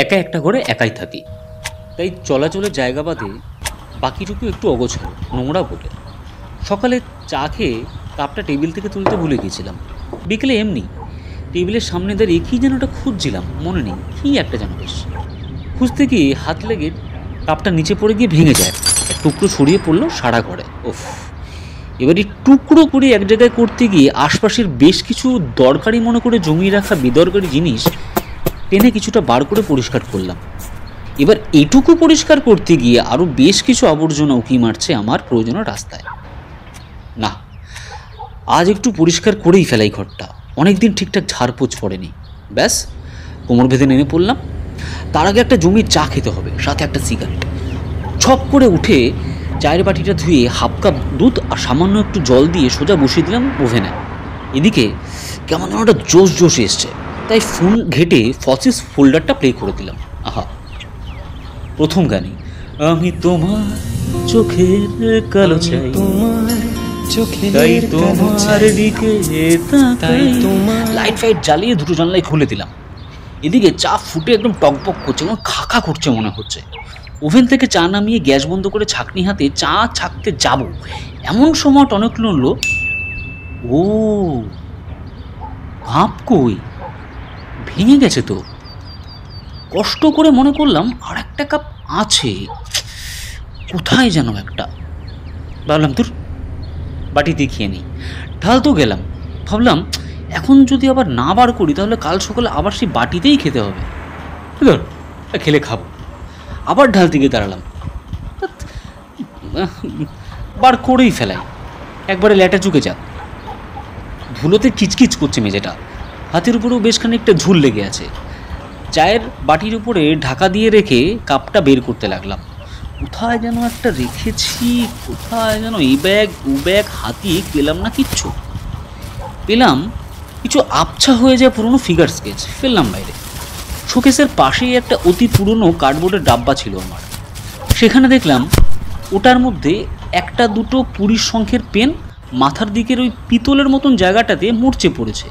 একা একটা ঘরে একাই থাকি, তাই চলাচলের জায়গা বাদে বাকিটুকু একটু অগোছালো, নোংরা বটে। সকালে চা খেয়ে কাপটা টেবিল থেকে তুলতে ভুলে গিয়েছিলাম। বিকেলে এমনি টেবিলের সামনে দাঁড়িয়ে কী যেন ওটা খুঁজছিলাম, মনে নেই কী একটা যেন, বেশ খুঁজতে গিয়ে হাত লেগে কাপটা নিচে পড়ে গিয়ে ভেঙে যায়, টুকরো ছড়িয়ে পড়লো সারা ঘরে। ওফ! এবার এই টুকরো করে এক জায়গায় করতে গিয়ে আশপাশের বেশ কিছু দরকারি মনে করে জমিয়ে রাখা বেদরকারি জিনিস টেনে কিছুটা বার করে পরিষ্কার করলাম। এবার এটুকু পরিষ্কার করতে গিয়ে আরও বেশ কিছু আবর্জনা উঁকি মারছে আমার প্রয়োজনীয় রাস্তায়। না, আজ একটু পরিষ্কার করেই ফেলাই ঘরটা, অনেকদিন ঠিকঠাক ঝাড়পোছ পড়েনি। ব্যাস কোমর বেঁধে নেমে পড়লাম। তার আগে একটা জমির চা খেতে হবে, সাথে একটা সিগারেট। ছপ করে উঠে চায়ের বাটিটা ধুয়ে হাফ কাপ দুধ আর সামান্য একটু জল দিয়ে সোজা বসিয়ে দিলাম ওভেনে। এদিকে কেমন যেন একটা জোশ জোশ এসছে, তাই ফোন ঘেটে ফসিস ফোল্ডারটা প্লে করে দিলাম। আহা, প্রথম গানই আমি তোমার চোখের কালো চাই, তাই তোমার দিকে তাকাই। লাইট ফাইট জ্বালিয়ে দুটো জানলাই খুলে দিলাম। এদিকে চা ফুটে একদম টকবক করছে, এবং খাকা করছে মনে হচ্ছে। ওভেন থেকে চা নামিয়ে গ্যাস বন্ধ করে ছাঁকনি হাতে চা ছাঁকতে যাব, এমন সময় টনক নড়ল। ও, কাপ কই, ভেঙে গেছে তো। কষ্ট করে মনে করলাম আর একটা কাপ আছে, কোথায় যেন একটা। ভাবলাম তোর বাটিতে খেয়ে নিই, ঢাল তো গেলাম। ভাবলাম এখন যদি আবার না বার করি তাহলে কাল সকালে আবার সেই বাটিতেই খেতে হবে। খেলে খাবো। আবার ঢাল থেকে দাঁড়ালাম, বার করেই ফেলাই, একবারে ল্যাটা চুকে যাক। ধুলোতে কিচকিচ করছে মেঝেটা, হাতের উপরেও বেশ খানিকটা ঝুল লেগে আছে। চায়ের বাটির উপরে ঢাকা দিয়ে রেখে কাপটা বের করতে লাগলাম। কোথায় যেন একটা রেখেছি, কোথায় যেন এই ব্যাগ ও ব্যাগ হাতিয়ে পেলাম না কিচ্ছু। পেলাম কিছু আবছা হয়ে যায় পুরনো ফিগার স্কেচ, ফেললাম বাইরে। শোকেসের পাশেই একটা অতি পুরনো কার্ডবোর্ডের ডাব্বা ছিল আমার, সেখানে দেখলাম ওটার মধ্যে একটা দুটো 20 সংখ্যের পেন মাথার দিকের ওই পিতলের মতন জায়গাটাতে মরচে পড়েছে,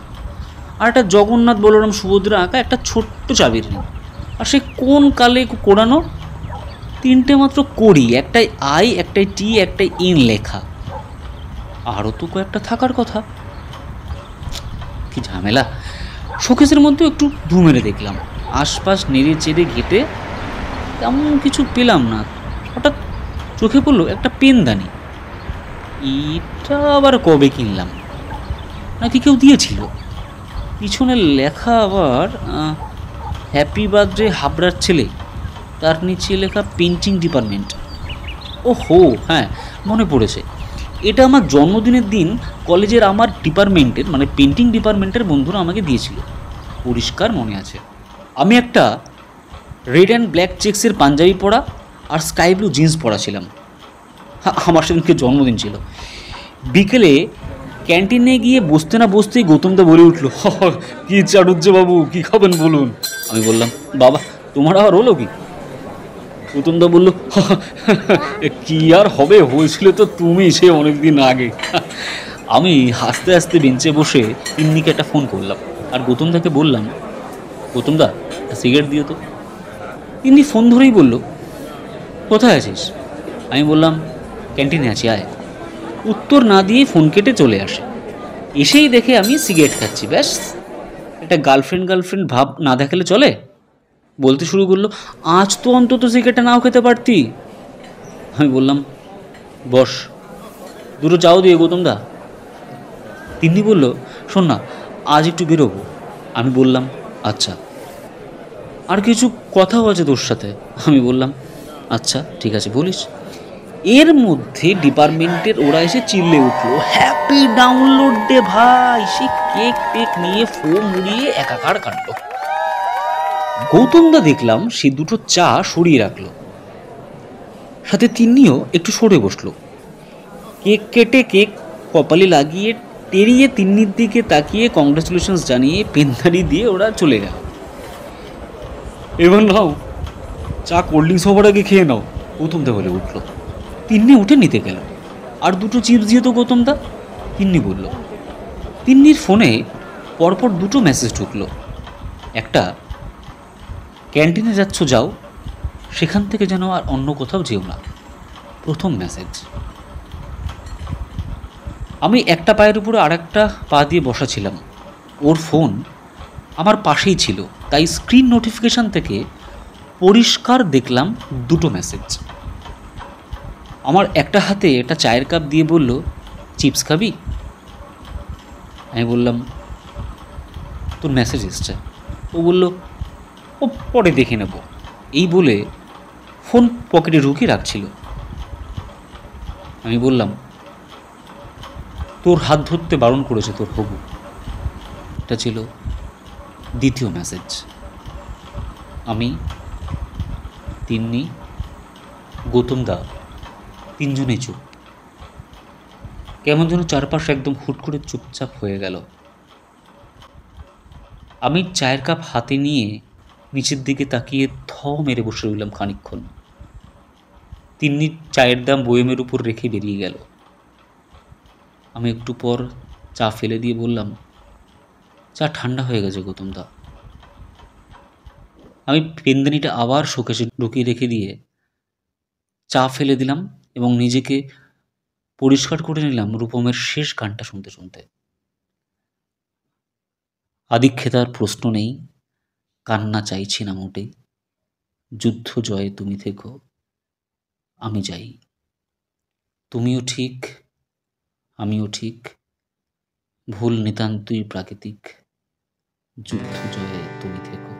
আর একটা জগন্নাথ বলরাম সুভদ্রা আঁকা একটা ছোট্ট চাবির রিং। আর সে কোন কালে কোড়ানো 3টে মাত্র কড়ি, একটাই আই, একটাই টি, একটাই ইন লেখা। আরও তো কয়েকটা থাকার কথা। কি ঝামেলা। শোকেসের মধ্যে একটু ধু মেরে দেখলাম, আশপাশ নেড়ে চেড়ে ঘেটে তেমন কিছু পেলাম না। হঠাৎ চোখে পড়লো একটা পেনদানি। এটা আবার কবে কিনলাম, নাকি কেউ দিয়েছিল? পিছনে লেখা আবার হ্যাপি বার্থডে হাবড়ার ছেলে, তার নিচে লেখা পেন্টিং ডিপার্টমেন্ট। ও হো, হ্যাঁ মনে পড়েছে, এটা আমার জন্মদিনের দিন কলেজের আমার ডিপার্টমেন্টের মানে পেন্টিং ডিপার্টমেন্টের বন্ধুরা আমাকে দিয়েছিল, পরিষ্কার মনে আছে। আমি একটা রেড অ্যান্ড ব্ল্যাক চেক্সের পাঞ্জাবি পরা আর স্কাই ব্লু জিন্স পরা ছিলাম। আমার সেদিনকে জন্মদিন ছিল। বিকেলে ক্যান্টিনে গিয়ে বসতে না বসতেই গৌতমদা বলে উঠলো, কি চাটুজ্জে বাবু, কি খাবেন বলুন? আমি বললাম, বাবা তোমার আবার হলো কি? গৌতমদা বললো, কি আর হবে, হয়েছিল তো তুমি সে অনেকদিন আগে। আমি হাসতে হাসতে বেঞ্চে বসে তিন্নিকে একটা ফোন করলাম, আর গৌতমদাকে বললাম, গৌতমদা একটা সিগারেট দিও তো। তিন্নি ফোন ধরেই বলল, কোথায় আছিস? আমি বললাম, ক্যান্টিনে আছি, আয়। উত্তর না দিয়ে ফোন কেটে চলে আসে। এসেই দেখে আমি সিগারেট খাচ্ছি। ব্যাস, একটা গার্লফ্রেন্ড ভাব না দেখালে চলে? বলতে শুরু করলো, আজ তো অন্তত সিগারেটটা নাও খেতে পারতি। আমি বললাম, বস, দুটো চাও দিয়ে গৌতমদা। তিন্নি বলল, শোন না, আজ একটু বেরোবো। আমি বললাম, আচ্ছা, আর কিছু কথাও আছে তোর সাথে। আমি বললাম, আচ্ছা ঠিক আছে, বলিস। এর মধ্যে ডিপার্টমেন্টের ওরা এসে চিল্লে উঠলো, হ্যাপি ডাউনলোড ডে ভাই। সে কেক টেক নিয়ে ফোম উড়িয়ে একাকার কাটলো। গৌতমদা দেখলাম সে দুটো চা সরিয়ে রাখলো, সাথে তিন্নিও একটু সরে বসলো। কেক কেটে কেক কপালে লাগিয়ে টেরিয়ে তিন্নির দিকে তাকিয়ে কংগ্রাচুলেশনস জানিয়ে পেনদানি দিয়ে ওরা চলে গেল। এবার নাও চা, কোল্ড ড্রিঙ্কস হবার আগে খেয়ে নাও, গৌতমদা বলে উঠলো। তিন্নি উঠে নিতে গেল, আর দুটো চিপস দিয়ে তো গৌতমদা, তিন্নি বলল। তিন্নির ফোনে পরপর দুটো মেসেজ ঢুকলো, একটা ক্যান্টিনে যাচ্ছ যাও, সেখান থেকে যেন আর অন্য কোথাও যেও না। প্রথম মেসেজ। আমি একটা পায়ের উপরে আর একটা পা দিয়ে বসা ছিলাম। ওর ফোন আমার পাশেই ছিল, তাই স্ক্রিন নোটিফিকেশন থেকে পরিষ্কার দেখলাম দুটো মেসেজ। আমার একটা হাতে একটা চায়ের কাপ দিয়ে বলল, চিপস খাবি? আমি বললাম, তোর মেসেজ এসছে। ও বলল, ও পরে দেখে নেব। এই বলে ফোন পকেটে ঢুকিয়ে রাখছিল। আমি বললাম, তোর হাত ধরতে বারণ করেছে তোর হবু। এটা ছিল দ্বিতীয় মেসেজ। আমি, তিন্নি, গৌতম দা তিনজনেই চুপ। কেমন যেন চারপাশ একদম হুট করে চুপচাপ হয়ে গেল। আমি চায়ের কাপ হাতে নিয়ে নিচের দিকে তাকিয়ে থ মেরে বসে রইলাম খানিকক্ষণ। তিন্নি চায়ের দাম বয়েমের উপর রেখে বেরিয়ে গেল। আমি একটু পর চা ফেলে দিয়ে বললাম, চা ঠান্ডা হয়ে গেছে গৌতম দা। আমি পেনদানিটা আবার শোকেসে ঢুকিয়ে রেখে দিয়ে চা ফেলে দিলাম এবং নিজেকে পরিষ্কার করে নিলাম রূপমের শেষ গানটা শুনতে শুনতে। আদিক্ষেতার প্রশ্ন নেই, কান্না চাইছি না মোটে, যুদ্ধ জয়ে তুমি থেকো, আমি যাই। তুমিও ঠিক, আমিও ঠিক, ভুল নিতান্তই প্রাকৃতিক, যুদ্ধ জয়ে তুমি থেকো।